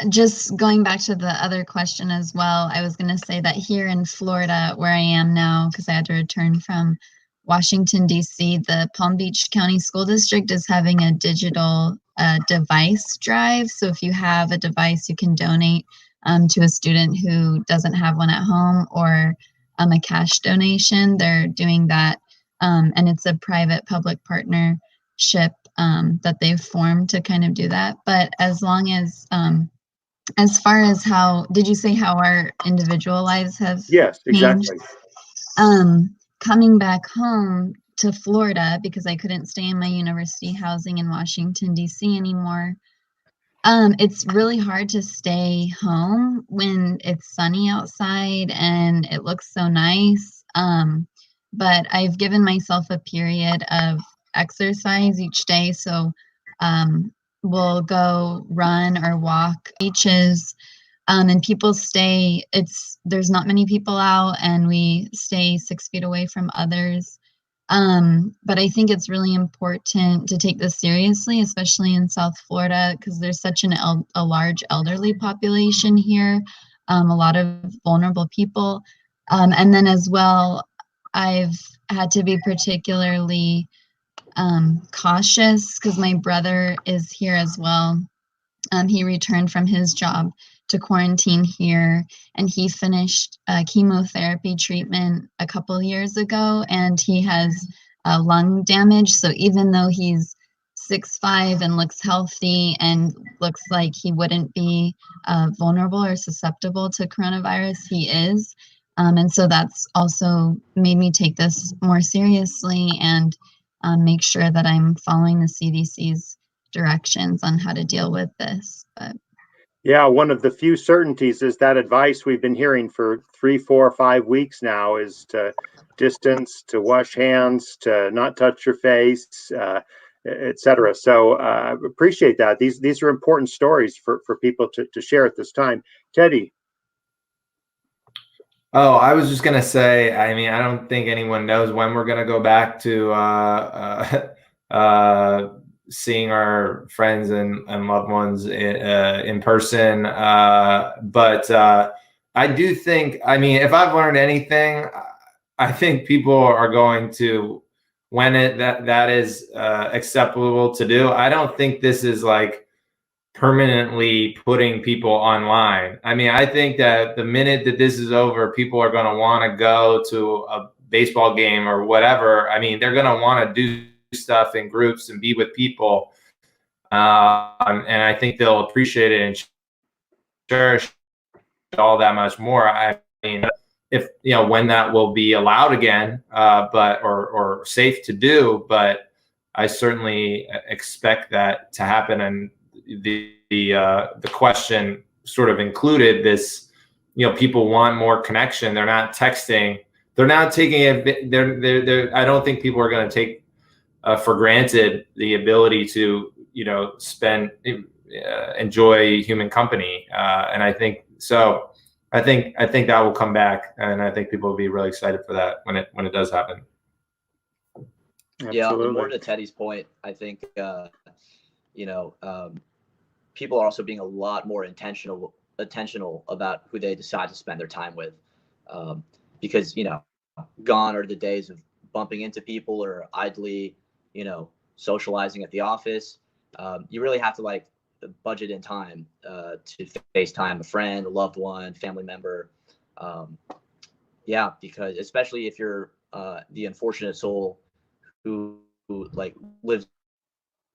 Just going back to the other question as well, I was going to say that here in Florida, where I am now, because I had to return from Washington, D.C., the Palm Beach County School District is having a digital device drive. So if you have a device, you can donate to a student who doesn't have one at home, or a cash donation. They're doing that, and it's a private-public partnership that they've formed to kind of do that. But as far as how, did you say how our individual lives have Yes, changed? exactly. Coming back home to Florida, because I couldn't stay in my university housing in Washington, D.C. anymore, it's really hard to stay home when it's sunny outside and it looks so nice. But I've given myself a period of exercise each day. So we'll go run or walk beaches. And people stay, there's not many people out, and we stay 6 feet away from others. But I think it's really important to take this seriously, especially in South Florida, because there's such a large elderly population here, a lot of vulnerable people. And then as well, I've had to be particularly cautious because my brother is here as well. He returned from his job to quarantine here, and he finished chemotherapy treatment a couple years ago, and he has lung damage. So even though he's 6'5" and looks healthy and looks like he wouldn't be vulnerable or susceptible to coronavirus, he is. And so that's also made me take this more seriously and make sure that I'm following the CDC's directions on how to deal with this. But yeah, one of the few certainties is that advice we've been hearing for 3, 4, 5 weeks now is to distance, to wash hands, to not touch your face, etc. So appreciate that. These are important stories for people to share at this time. Teddy. Oh, I was just gonna say, I mean, I don't think anyone knows when we're gonna go back to seeing our friends and loved ones in person. But I do think, I mean, if I've learned anything, I think people are going to, when that is acceptable to do. I don't think this is like permanently putting people online. I mean, I think that the minute that this is over, people are going to want to go to a baseball game or whatever. I mean, they're going to want to do stuff in groups and be with people. And I think they'll appreciate it and cherish all that much more. I mean, if, you know, when that will be allowed again, but, or safe to do, but I certainly expect that to happen. And the question sort of included this, you know, people want more connection. They're not texting. They're not taking it. They're I don't think people are going to take for granted the ability to, you know, enjoy human company. And I think so. I think that will come back, and I think people will be really excited for that when it does happen. Absolutely. Yeah, and more to Teddy's point, I think people are also being a lot more intentional about who they decide to spend their time with, because, you know, gone are the days of bumping into people or idly, you know, socializing at the office. You really have to like budget in time to FaceTime a friend, a loved one, family member. Yeah, because especially if you're the unfortunate soul who like lives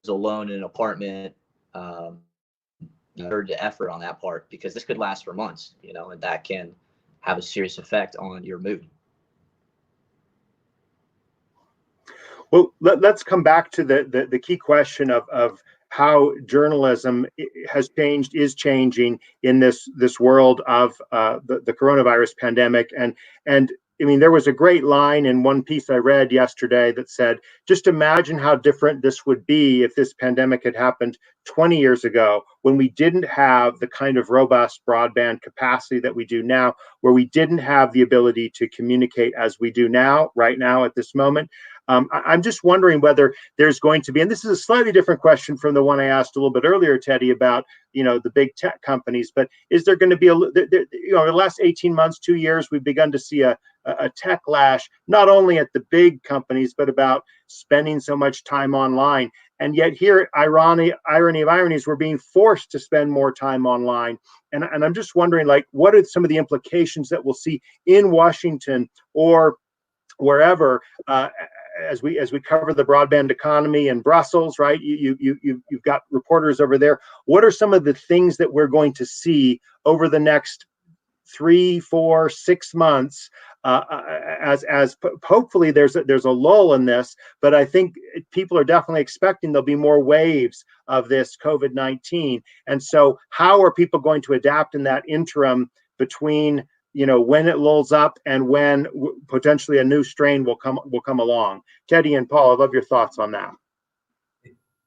alone in an apartment, the effort on that part, because this could last for months, and that can have a serious effect on your mood. Well, let's come back to the key question of how journalism has changed, is changing in this world of the coronavirus pandemic. And I mean, there was a great line in one piece I read yesterday that said, just imagine how different this would be if this pandemic had happened 20 years ago, when we didn't have the kind of robust broadband capacity that we do now, where we didn't have the ability to communicate as we do now, right now at this moment. I'm just wondering whether there's going to be, and this is a slightly different question from the one I asked a little bit earlier, Teddy, about the big tech companies. But is there going to be the last 18 months, 2 years, we've begun to see a tech lash, not only at the big companies, but about spending so much time online. And yet here, irony of ironies, we're being forced to spend more time online. And I'm just wondering, like, what are some of the implications that we'll see in Washington or wherever as we cover the broadband economy in Brussels, right? You've got reporters over there. What are some of the things that we're going to see over the next 3, 4, 6 months, as hopefully there's a lull in this, but I think people are definitely expecting there'll be more waves of this COVID-19. And so how are people going to adapt in that interim between when it lulls up and when potentially a new strain will come along? Teddy and Paul, I'd love your thoughts on that.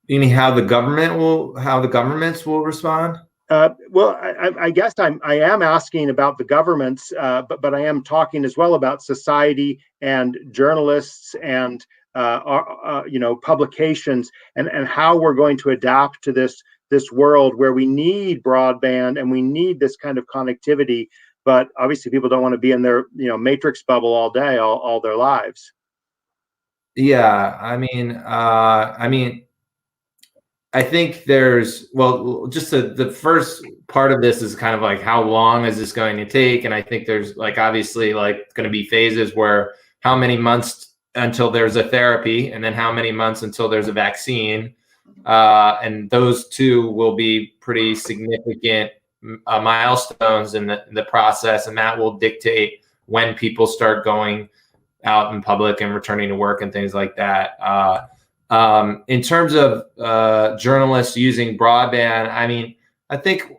You mean how the governments will respond? Well, I guess I am asking about the governments, but I am talking as well about society and journalists and publications and how we're going to adapt to this world where we need broadband and we need this kind of connectivity. But obviously, people don't want to be in their matrix bubble all day, all their lives. Yeah, I mean, I think there's just the first part of this is kind of like, how long is this going to take? And I think there's obviously going to be phases where how many months until there's a therapy, and then how many months until there's a vaccine, and those two will be pretty significant milestones in the process, and that will dictate when people start going out in public and returning to work and things like that. In terms of journalists using broadband, I mean, I think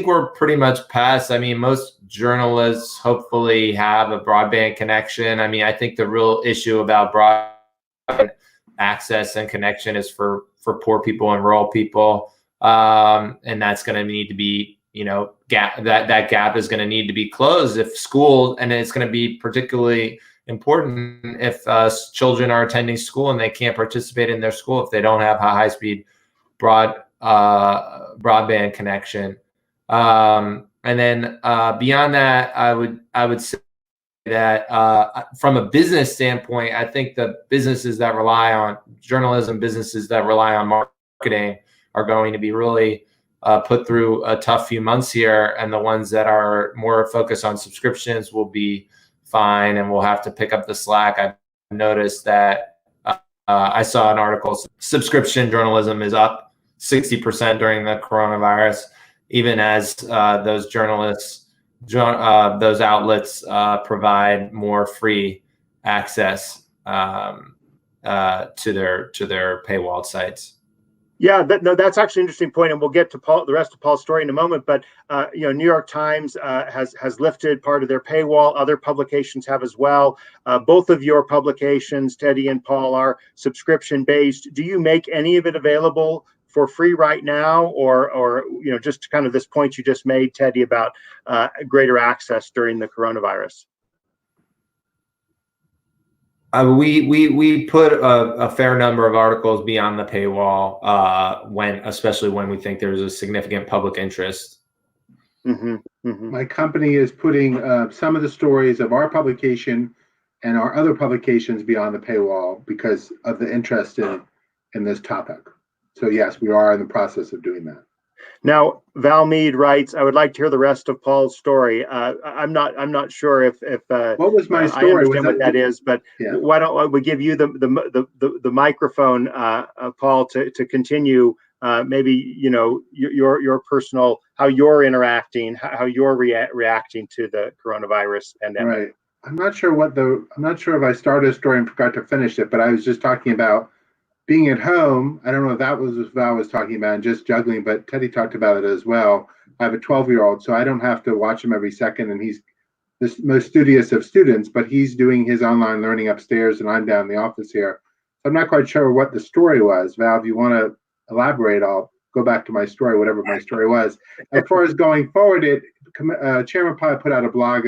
we're pretty much past. I mean, most journalists hopefully have a broadband connection. I mean, I think the real issue about broadband access and connection is for poor people and rural people, and that's going to need to be that gap is going to need to be closed if school, and it's going to be particularly important if children are attending school and they can't participate in their school if they don't have a high-speed broadband connection. And then beyond that, I would say that from a business standpoint, I think the businesses that rely on journalism, businesses that rely on marketing, are going to be really put through a tough few months here, and the ones that are more focused on subscriptions will be fine, and we'll have to pick up the slack. I've noticed that I saw an article, subscription journalism is up 60% during the coronavirus, even as those journalists, those outlets provide more free access to their paywalled sites. Yeah, that's actually an interesting point, and we'll get to the rest of Paul's story in a moment. But New York Times has lifted part of their paywall. Other publications have as well. Both of your publications, Teddy and Paul, are subscription based. Do you make any of it available for free right now, or just kind of this point you just made, Teddy, about greater access during the coronavirus? We put a fair number of articles beyond the paywall especially when we think there's a significant public interest. Mm-hmm, mm-hmm. My company is putting some of the stories of our publication and our other publications beyond the paywall because of the interest in this topic. So yes, we are in the process of doing that. Now, Val Mead writes, "I would like to hear the rest of Paul's story." I'm not sure if What was my I story? understand what that is, but Yeah. why don't we give you the microphone, Paul, to continue? Maybe your personal, how you're interacting, how you're reacting to the coronavirus pandemic. Right. I'm not sure if I started a story and forgot to finish it, but I was just talking about being at home. I don't know if that was what Val was talking about and just juggling, but Teddy talked about it as well. I have a 12-year-old, so I don't have to watch him every second, and he's the most studious of students, but he's doing his online learning upstairs, and I'm down in the office here. So I'm not quite sure what the story was. Val, if you want to elaborate, I'll go back to my story, whatever my story was. As far as going forward, Chairman Pai put out a blog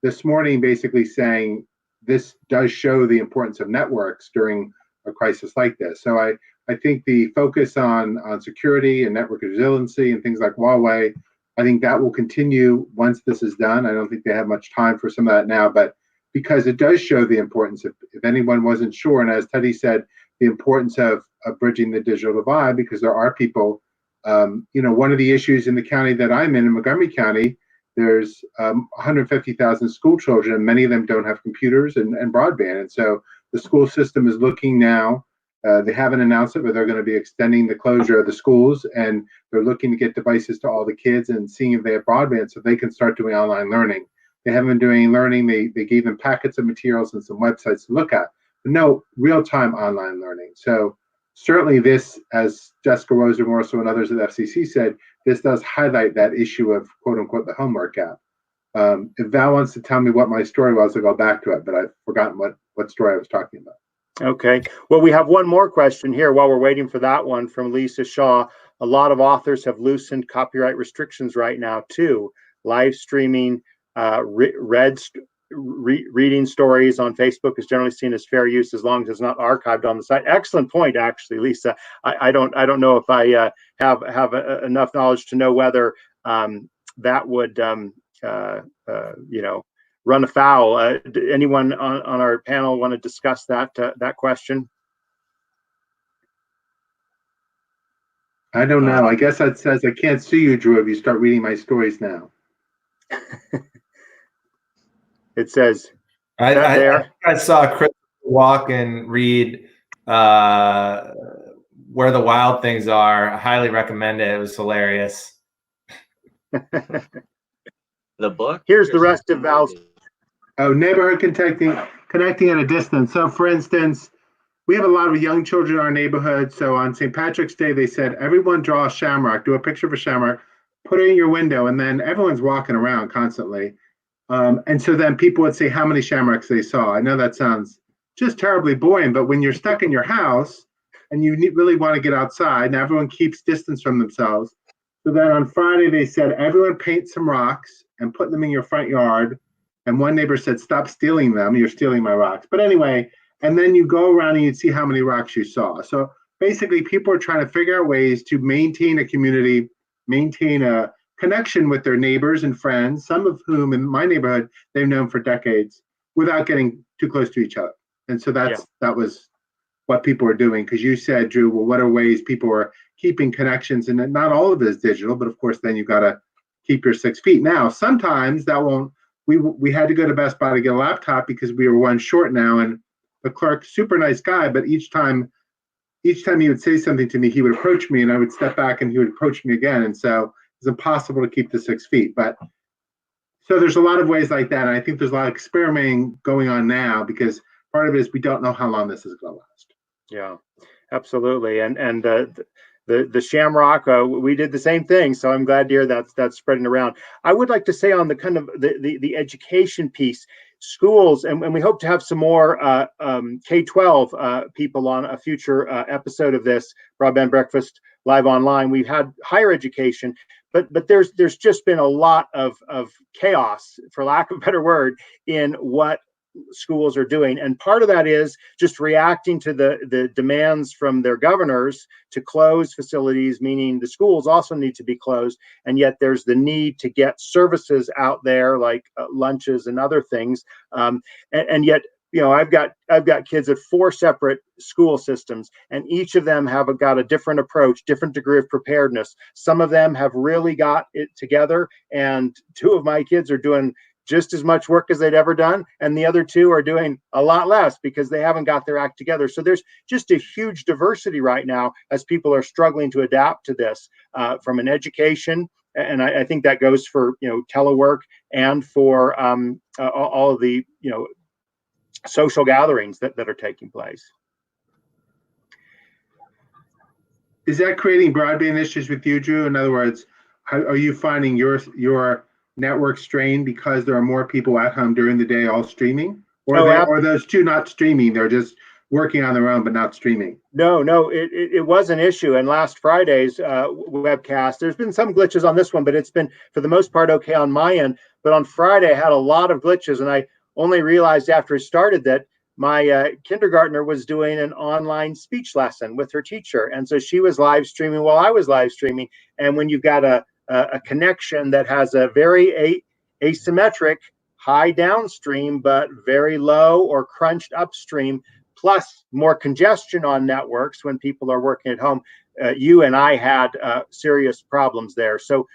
this morning basically saying this does show the importance of networks during a crisis like this. So I think the focus on security and network resiliency and things like Huawei, I think that will continue once this is done. I don't think they have much time for some of that now, but because it does show the importance, if anyone wasn't sure, and as Teddy said, the importance of bridging the digital divide, because there are people, one of the issues in the county that I'm in Montgomery County, there's 150,000 school children, and many of them don't have computers and broadband. And so the school system is looking now. They haven't announced it, but they're going to be extending the closure of the schools, and they're looking to get devices to all the kids and seeing if they have broadband so they can start doing online learning. They haven't been doing learning. They gave them packets of materials and some websites to look at, but no real-time online learning. So certainly this, as Jessica Rosenworcel and others at FCC said, this does highlight that issue of quote unquote the homework gap. If Val wants to tell me what my story was, I'll go back to it, but I've forgotten what story I was talking about. Okay. Well, we have one more question here while we're waiting for that one from Lisa Shaw. A lot of authors have loosened copyright restrictions right now too. Live streaming, reading stories on Facebook is generally seen as fair use as long as it's not archived on the site. Excellent point, actually, Lisa. I don't know if I have enough knowledge to know whether that would run afoul. Anyone on our panel want to discuss that question? I don't know. I guess that says I can't sue you, Drew, if you start reading my stories now. It says I saw Chris Walken read Where the Wild Things Are. I highly recommend it. It was hilarious. The book? Here's the rest of Val's. Oh, neighborhood connecting at a distance. So for instance, we have a lot of young children in our neighborhood. So on St. Patrick's Day, they said, everyone draw a shamrock, do a picture of a shamrock, put it in your window, and then everyone's walking around constantly. And so then people would say how many shamrocks they saw. I know that sounds just terribly boring, but when you're stuck in your house and you really want to get outside, and everyone keeps distance from themselves. So then on Friday, they said, everyone paint some rocks and put them in your front yard. And one neighbor said, stop stealing them. You're stealing my rocks. But anyway, and then you go around and you'd see how many rocks you saw. So basically, people are trying to figure out ways to maintain a community, maintain a connection with their neighbors and friends, some of whom in my neighborhood, they've known for decades, without getting too close to each other. And so that was what people are doing. Because you said, Drew, well, what are ways people are keeping connections? And not all of it is digital, but of course, then you've got to keep your 6 feet. Now, sometimes that won't. We had to go to Best Buy to get a laptop because we were one short now, and the clerk, super nice guy, but each time he would say something to me, he would approach me and I would step back and he would approach me again. And so it's impossible to keep the 6 feet. But so there's a lot of ways like that. And I think there's a lot of experimenting going on now because part of it is we don't know how long this is going to last. Yeah, absolutely. And the shamrock, we did the same thing. So I'm glad to hear that's spreading around. I would like to say on the kind of the education piece, schools, and we hope to have some more K-12 people on a future episode of this Broadband Breakfast Live Online. We've had higher education, but there's just been a lot of chaos, for lack of a better word, in what schools are doing. And part of that is just reacting to the demands from their governors to close facilities, meaning the schools also need to be closed. And yet there's the need to get services out there like lunches and other things. And yet I've got kids at 4 separate school systems, and each of them have got a different approach, different degree of preparedness. Some of them have really got it together, and 2 of my kids are doing just as much work as they'd ever done, and the other 2 are doing a lot less because they haven't got their act together. So there's just a huge diversity right now as people are struggling to adapt to this from an education, and I think that goes for telework and for all of the social gatherings that are taking place. Is that creating broadband issues with you, Drew? In other words, are you finding your network strained because there are more people at home during the day all streaming? Or are those 2 not streaming, they're just working on their own but not streaming? No, it was an issue. And last Friday's webcast, there's been some glitches on this one, but it's been, for the most part, okay on my end. But on Friday, I had a lot of glitches, and I only realized after it started that my kindergartner was doing an online speech lesson with her teacher. And so she was live streaming while I was live streaming. And when you've got a connection that has a very asymmetric, high downstream, but very low or crunched upstream, plus more congestion on networks when people are working at home, you and I had serious problems there. So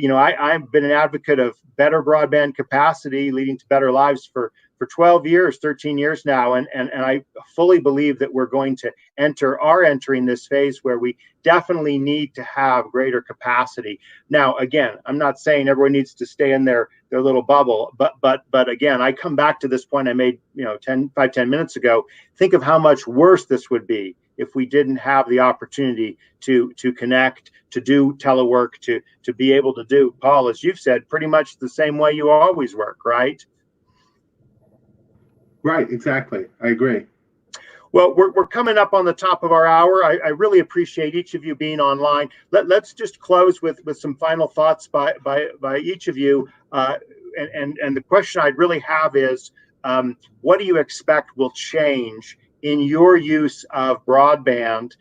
I've been an advocate of better broadband capacity leading to better lives for 12 years, 13 years now. And I fully believe that we're going to entering this phase where we definitely need to have greater capacity. Now, again, I'm not saying everyone needs to stay in their little bubble, but again, I come back to this point I made 10 minutes ago. Think of how much worse this would be if we didn't have the opportunity to connect, to do telework, to be able to do, Paul, as you've said, pretty much the same way you always work, right? Right, exactly. I agree. Well, we're coming up on the top of our hour. I really appreciate each of you being online. Let's just close with some final thoughts by each of you. And the question I'd really have is, what do you expect will change in your use of broadband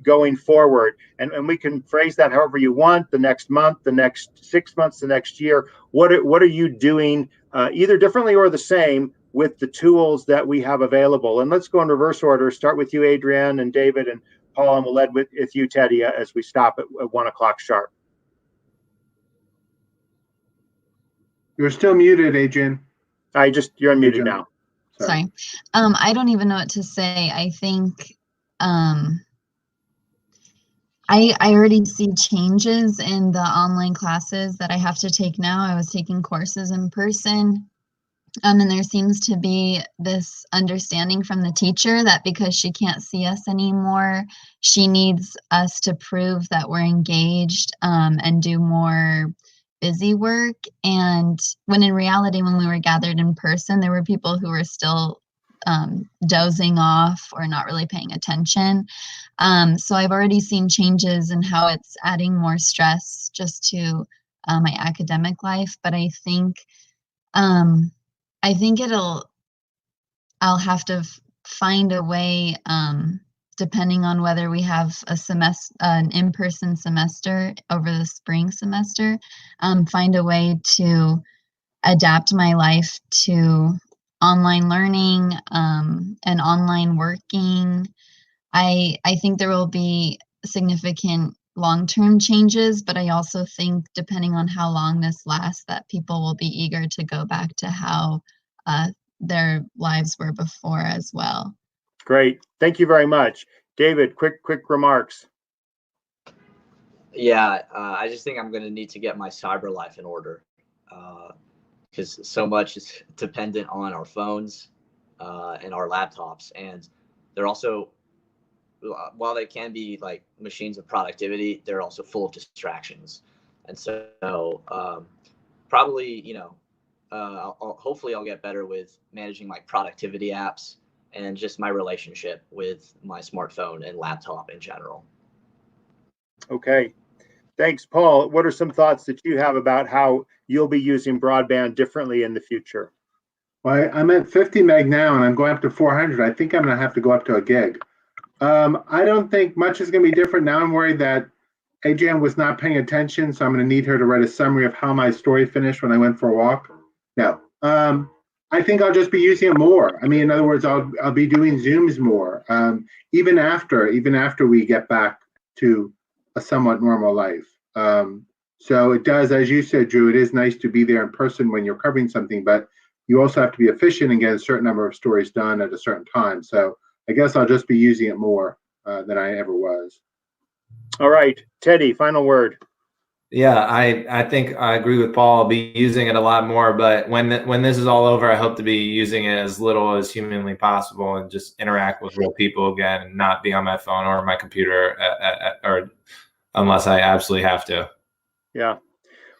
going forward? And we can phrase that however you want, the next month, the next 6 months, the next year. What are you doing either differently or the same with the tools that we have available? And let's go in reverse order. Start with you, Adrienne, and David, and Paul, and we'll end with you, Teddy, as we stop at 1 o'clock sharp. You're still muted, Adrienne. You're unmuted now. Sorry. I don't even know what to say. I think I already see changes in the online classes that I have to take now. I was taking courses in person. And there seems to be this understanding from the teacher that because she can't see us anymore, she needs us to prove that we're engaged and do more busy work. And when in reality, when we were gathered in person, there were people who were still dozing off or not really paying attention. So I've already seen changes in how it's adding more stress just to my academic life. But I think I'll have to find a way, depending on whether we have an in-person semester over the spring semester, find a way to adapt my life to online learning and online working. I think there will be significant long-term changes, but I also think depending on how long this lasts, that people will be eager to go back to how their lives were before as well. Great. Thank you very much. David, quick remarks. Yeah, I just think I'm going to need to get my cyber life in order because so much is dependent on our phones and our laptops. And they're also, while they can be like machines of productivity, they're also full of distractions. And so probably, hopefully I'll get better with managing my productivity apps and just my relationship with my smartphone and laptop in general. Okay. Thanks, Paul. What are some thoughts that you have about how you'll be using broadband differently in the future? Well, I'm at 50 meg now and I'm going up to 400. I think I'm going to have to go up to a gig. I don't think much is going to be different. Now I'm worried that Adrienne was not paying attention, so I'm going to need her to write a summary of how my story finished when I went for a walk. No. I think I'll just be using it more. I mean, in other words, I'll be doing Zooms more, even after we get back to a somewhat normal life. So it does, as you said, Drew, it is nice to be there in person when you're covering something, but you also have to be efficient and get a certain number of stories done at a certain time. So I guess I'll just be using it more than I ever was. All right, Teddy, final word. Yeah, I think I agree with Paul. I'll be using it a lot more, but when this is all over, I hope to be using it as little as humanly possible and just interact with real people again, and not be on my phone or my computer, or unless I absolutely have to. Yeah.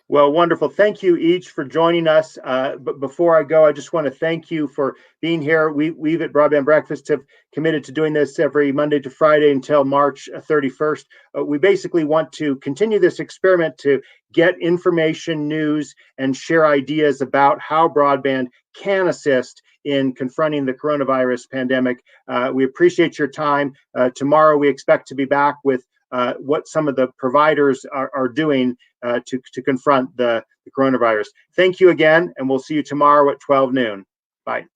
Well, wonderful. Thank you each for joining us. But before I go, I just want to thank you for being here. We've at Broadband Breakfast have committed to doing this every Monday to Friday until March 31st. We basically want to continue this experiment to get information, news, and share ideas about how broadband can assist in confronting the coronavirus pandemic. We appreciate your time. Tomorrow, we expect to be back with what some of the providers are doing to confront the coronavirus. Thank you again, and we'll see you tomorrow at 12 noon. Bye.